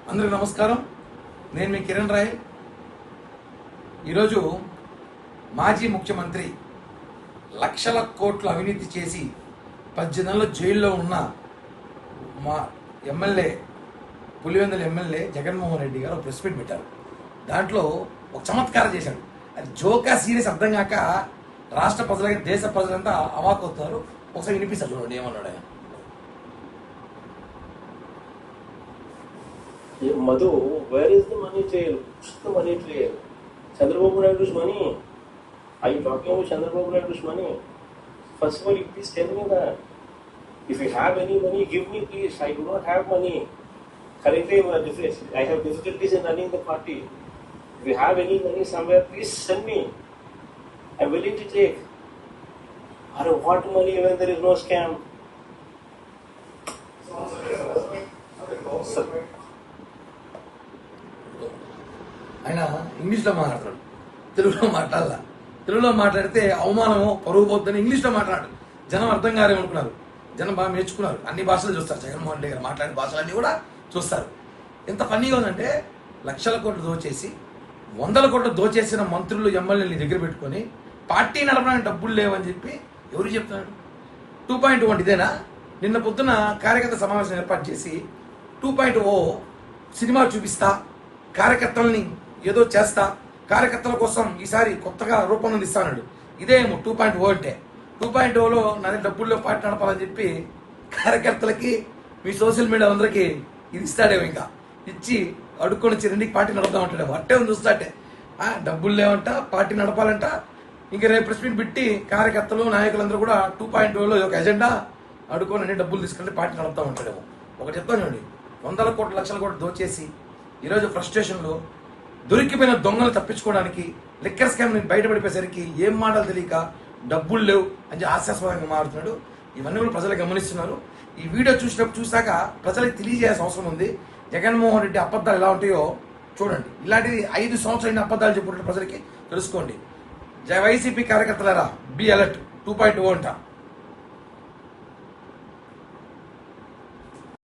అందరికీ నమస్కారం. నేను మీ కిరణ్ రాయ్. ఈరోజు మాజీ ముఖ్యమంత్రి లక్షల కోట్ల అవినీతి చేసి 18 నెలలు జైల్లో ఉన్న మా ఎమ్మెల్యే పులివెందుల ఎమ్మెల్యే జగన్మోహన్ రెడ్డి గారు ప్రెస్ మీట్ పెట్టారు. దాంట్లో ఒక చమత్కారం చేశాడు. అది జోకా సీరియస్ అర్థం కాక రాష్ట్ర ప్రజలకి దేశ ప్రజలంతా అవాకవుతారు. ఒకసారి వినిపిస్తారు చూడండి ఏమన్నాడు ఆయన. Madhu, where is the money trail? What's the money trail? Chandrababu Naidu's money. Are you talking about Chandrababu Naidu's money? First of all, you please tell me that. If you have any money, give me please. I do not have money. Currently, I have difficulties in running the party. If you have any money somewhere, please send me. I'm willing to take. Or what money when there is no scam? ఆయన ఇంగ్లీష్లో మాట్లాడతాడు, తెలుగులో మాట్లాడాల. తెలుగులో మాట్లాడితే అవమానమో పరువు పోతుందని ఇంగ్లీష్లో మాట్లాడు. జనం అర్థం కారేమనుకున్నారు. జనం బాగా నేర్చుకున్నారు. అన్ని భాషలు చూస్తారు. జగన్మోహన్ రెడ్డి గారు మాట్లాడే భాషలన్నీ కూడా చూస్తారు. ఎంత ఫన్నీగా ఉందంటే లక్షల కోట్లు దోచేసి 100 కోట్లు దోచేసిన మంత్రులు ఎమ్మెల్యేని దగ్గర పెట్టుకొని పార్టీ నడపడానికి డబ్బులు లేవని చెప్పి ఎవరు చెప్తున్నాడు? 2.1 ఇదేనా? నిన్న పొద్దున కార్యకర్త సమావేశం ఏర్పాటు చేసి 2.0 సినిమా చూపిస్తా, కార్యకర్తల్ని ఏదో చేస్తా, కార్యకర్తల కోసం ఈసారి కొత్తగా రూపొందిస్తాడు. ఇదేమో 2.0 అంటే. 2.0లో నా డబ్బుల్లో పార్టీ నడపాలని చెప్పి కార్యకర్తలకి మీ సోషల్ మీడియా అందరికీ ఇది ఇస్తాడేమో. ఇంకా ఇచ్చి అడుక్కొని వచ్చి రెండుకి పార్టీ నడపదామంటాడేమో. అట్టే ఉంది చూస్తాటే. డబ్బులు లేవంట, పార్టీ నడపాలంట. ఇంకా రేపు ప్రెస్ మీట్ పెట్టి కార్యకర్తలు నాయకులందరూ కూడా 2.0లో ఒక ఎజెండా అడుక్కొని అన్ని డబ్బులు తీసుకుంటే పార్టీ నడపదామంటాడేమో. ఒకటి చెప్తాను చూడండి, 100 కోట్లు లక్షల కోట్లు దోచేసి ఈరోజు ఫ్రస్ట్రేషన్లో దొరికిపోయిన దొంగలు తప్పించుకోవడానికి లిక్కర్ స్కామ్ బయటపడిపోయేసరికి ఏం మాటలు తెలియక డబ్బులు లేవు అని హాస్యాస్పదంగా మారుతున్నాడు. ఇవన్నీ కూడా ప్రజలు గమనిస్తున్నారు. ఈ వీడియో చూసాక ప్రజలకు తెలియజేయాల్సిన అవసరం ఉంది. జగన్మోహన్ రెడ్డి అబద్ధాలు ఎలా ఉంటాయో చూడండి. ఇలాంటిది 5 సంవత్సరాలు అబద్ధాలు చెప్పుకుంటే ప్రజలకి తెలుసుకోండి. YCP కార్యకర్తలారా, be alert. 2.0 అంట.